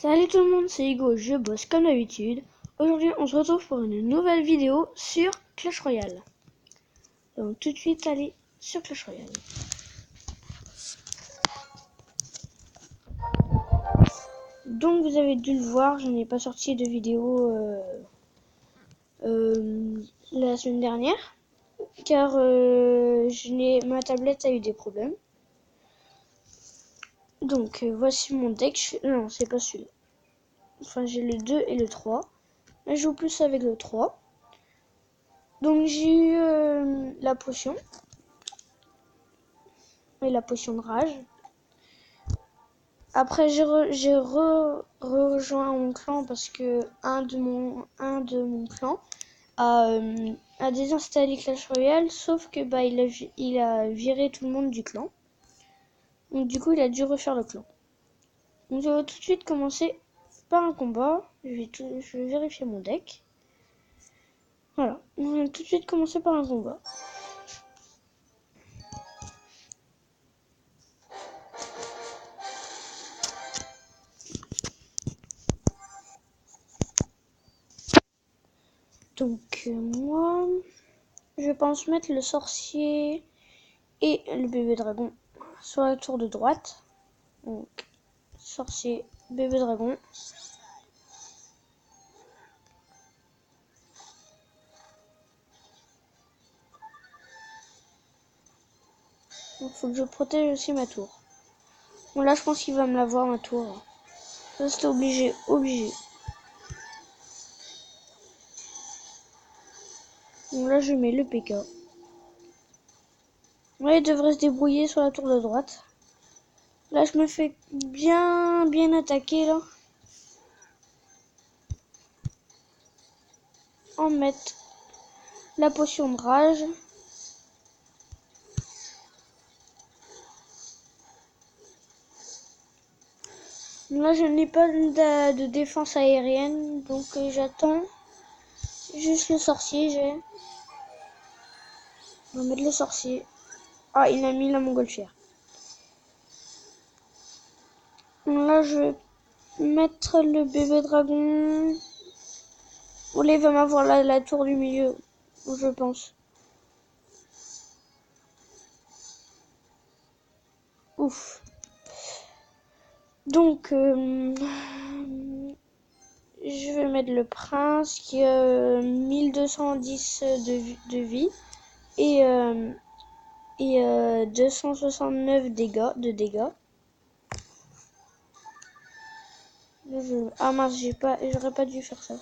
Salut tout le monde, c'est Hugo, je bosse comme d'habitude. Aujourd'hui on se retrouve pour une nouvelle vidéo sur Clash Royale. Donc tout de suite allez sur Clash Royale. Donc vous avez dû le voir, je n'ai pas sorti de vidéo la semaine dernière. Car ma tablette a eu des problèmes. Donc voici mon deck. Non, c'est pas celui-là. Enfin j'ai le 2 et le 3. Là je joue plus avec le 3. Donc j'ai eu la potion. Et la potion de rage. Après j'ai rejoint mon clan parce que un de mon clan a désinstallé Clash Royale, sauf que il a viré tout le monde du clan. Donc du coup il a dû refaire le clan. Donc je vais tout de suite commencer par un combat. Je vais vérifier mon deck. Voilà, on va tout de suite commencer par un combat. Donc moi, je pense mettre le sorcier et le bébé dragon sur la tour de droite. Donc sorcier, bébé dragon. Il faut que je protège aussi ma tour. Bon là je pense qu'il va me l'avoir ma tour. Ça c'est obligé. Donc là je mets le PK. Ouais, il devrait se débrouiller sur la tour de droite. Là je me fais bien attaquer là. En mettre la potion de rage. Là je n'ai pas de défense aérienne, donc j'attends juste le sorcier. On va mettre le sorcier. Ah, il a mis la montgolfière. Donc là je vais mettre le bébé dragon. Bon là il va m'avoir la tour du milieu, je pense. Ouf. Donc je vais mettre le prince qui a 1210 de vie et 269 de dégâts. Ah mince, j'aurais pas dû faire ça.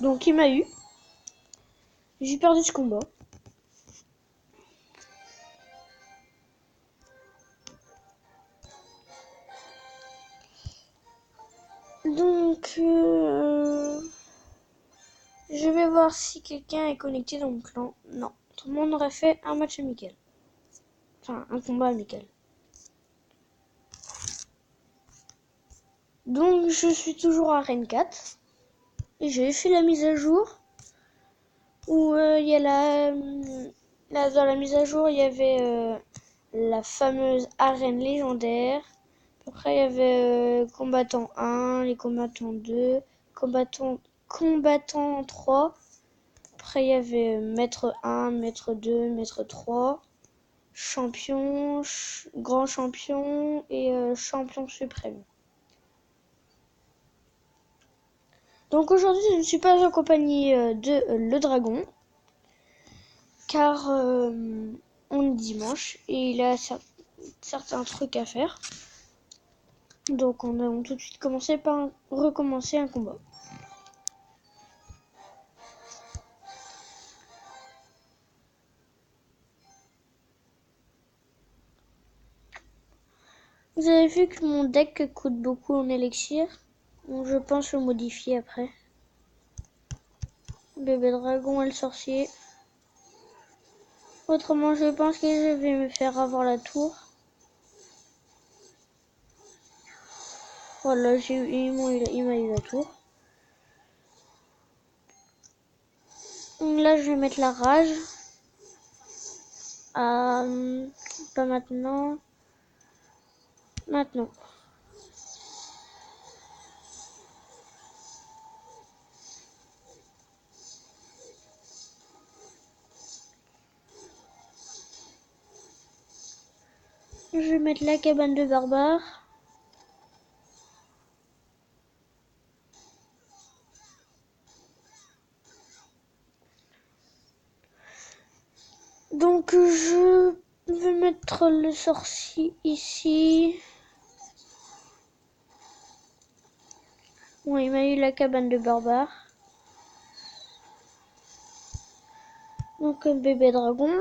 Donc il m'a eu. J'ai perdu ce combat. Donc je vais voir si quelqu'un est connecté dans mon clan. Non, tout le monde aurait fait un match amical. Enfin, un combat amical. Donc je suis toujours à Arène 4. Et j'ai fait la mise à jour. Où il y a dans la mise à jour, il y avait la fameuse arène légendaire. Après, il y avait combattant 1, les combattants 2, combattant 3. Après, il y avait maître 1, maître 2, maître 3, champion, grand champion et champion suprême. Donc aujourd'hui, je ne suis pas accompagnée de le dragon, car on est dimanche et il a certains trucs à faire. Donc on a tout de suite commencé par recommencer un combat. Vous avez vu que mon deck coûte beaucoup en élixir. Donc je pense le modifier après. Bébé dragon et le sorcier. Autrement je pense que je vais me faire avoir la tour. Voilà, il m'a eu la tour. Donc là je vais mettre la rage. Pas maintenant. Maintenant. Je vais mettre la cabane de barbare. Donc je vais mettre le sorcier ici. Bon, il m'a eu la cabane de barbare. Donc un bébé dragon.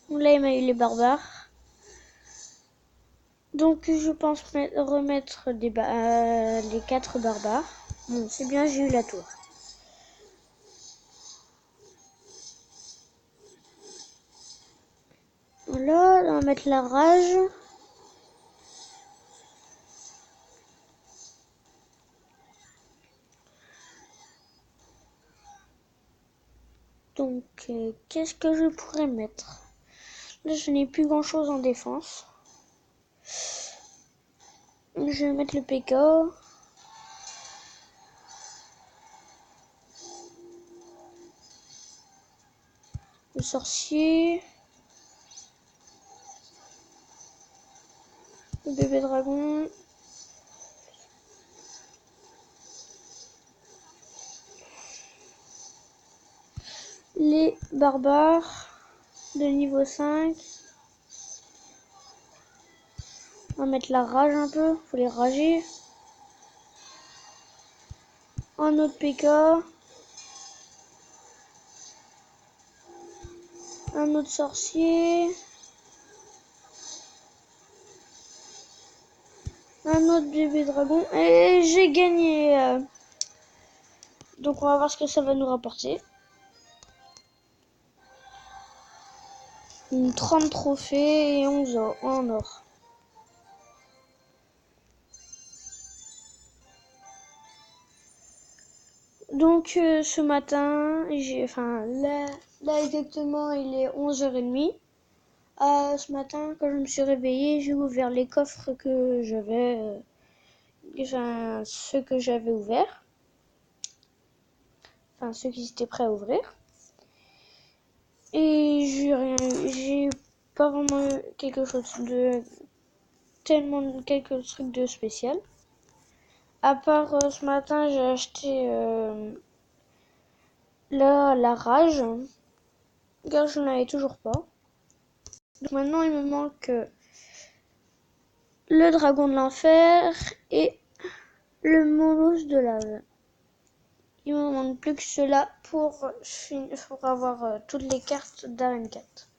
Là, il m'a eu les barbares. Donc je pense remettre les 4 barbares. Bon, c'est bien, j'ai eu la tour. Là, on va mettre la rage. Donc, qu'est-ce que je pourrais mettre? Là, je n'ai plus grand chose en défense. Je vais mettre le PK. Le sorcier. Le bébé dragon. Les barbares de niveau 5. On va mettre la rage un peu. Faut les rager. Un autre PK. Un autre sorcier. Un autre bébé dragon. Et j'ai gagné. Donc on va voir ce que ça va nous rapporter. 30 trophées et 11 en or. Donc ce matin, là exactement il est 11h30. Ce matin quand je me suis réveillée, j'ai ouvert les coffres que j'avais, ceux que j'avais ouverts. Enfin ceux qui étaient prêts à ouvrir. Et j'ai pas vraiment eu quelque truc de spécial. À part ce matin, j'ai acheté la rage, car je n'en avais toujours pas. Donc maintenant, il me manque le dragon de l'enfer et le molosse de lave. Il me manque plus que cela pour avoir toutes les cartes d'Arène 4.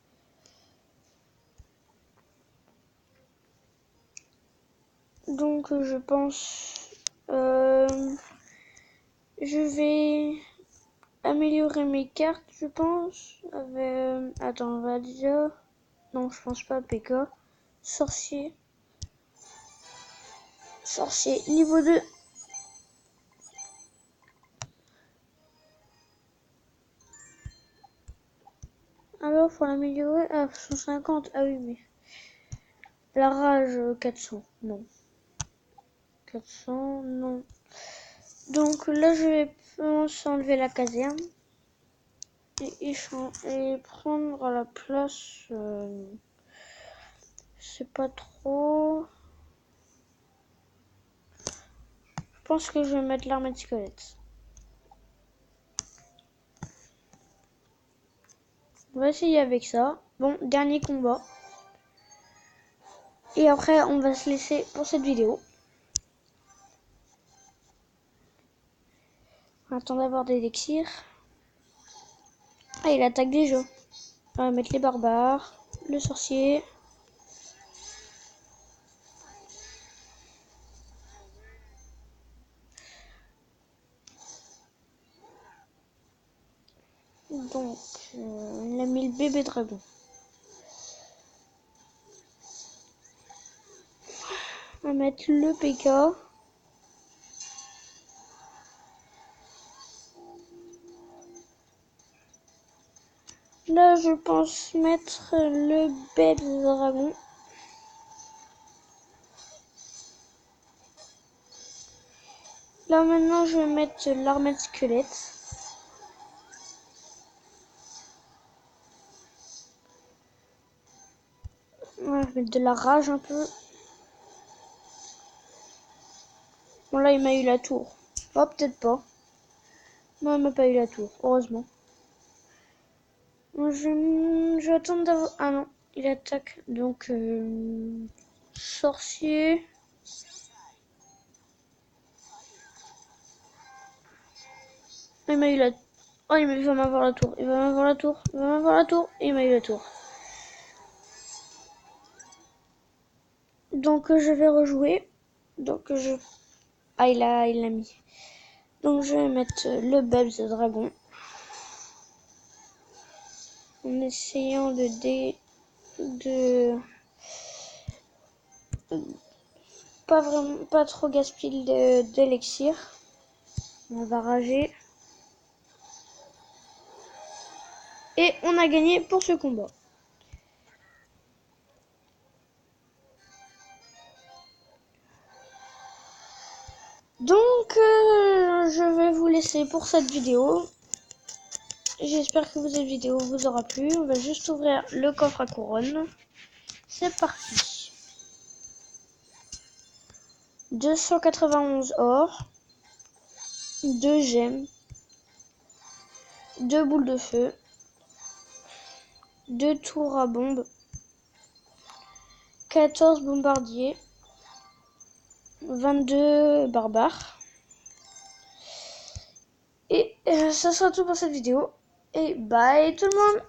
Donc je pense je vais améliorer mes cartes, je pense. Attends, on va déjà. Non, je pense pas. PK. Sorcier. Sorcier niveau 2. Alors, faut l'améliorer à 150. Ah oui, mais. La rage 400. Non. 400, non. Donc là, je vais enlever la caserne. Et prendre à la place. Je sais pas trop. Je pense que je vais mettre l'armée de squelette. On va essayer avec ça. Bon, dernier combat. Et après, on va se laisser pour cette vidéo. On attend d'avoir des élixirs. Ah, il attaque déjà. On va mettre les barbares, le sorcier. Donc, il a mis le bébé dragon. On va mettre le PK. Là, je pense mettre le bébé dragon. Là, maintenant, je vais mettre l'armée de squelette. mettre de la rage un peu. Bon là il m'a eu la tour. Oh peut-être pas. Non il m'a pas eu la tour, heureusement. Je vais attendre d'avoir... Ah non, il attaque. Donc sorcier. Il m'a eu la... Oh il va m'avoir la tour. Il va m'avoir la tour. Il va m'avoir la tour. Et il m'a eu la tour. Donc je vais rejouer. Donc je... Ah il l'a mis. Donc je vais mettre le Babs de dragon. En essayant de pas trop gaspiller d'élixir. On va rager. Et on a gagné pour ce combat. Donc je vais vous laisser pour cette vidéo. J'espère que cette vidéo vous aura plu. On va juste ouvrir le coffre à couronne. C'est parti. 291 or, 2 gemmes, 2 boules de feu, 2 tours à bombe, 14 bombardiers, 22 barbares. Et ça sera tout pour cette vidéo. Et bye tout le monde!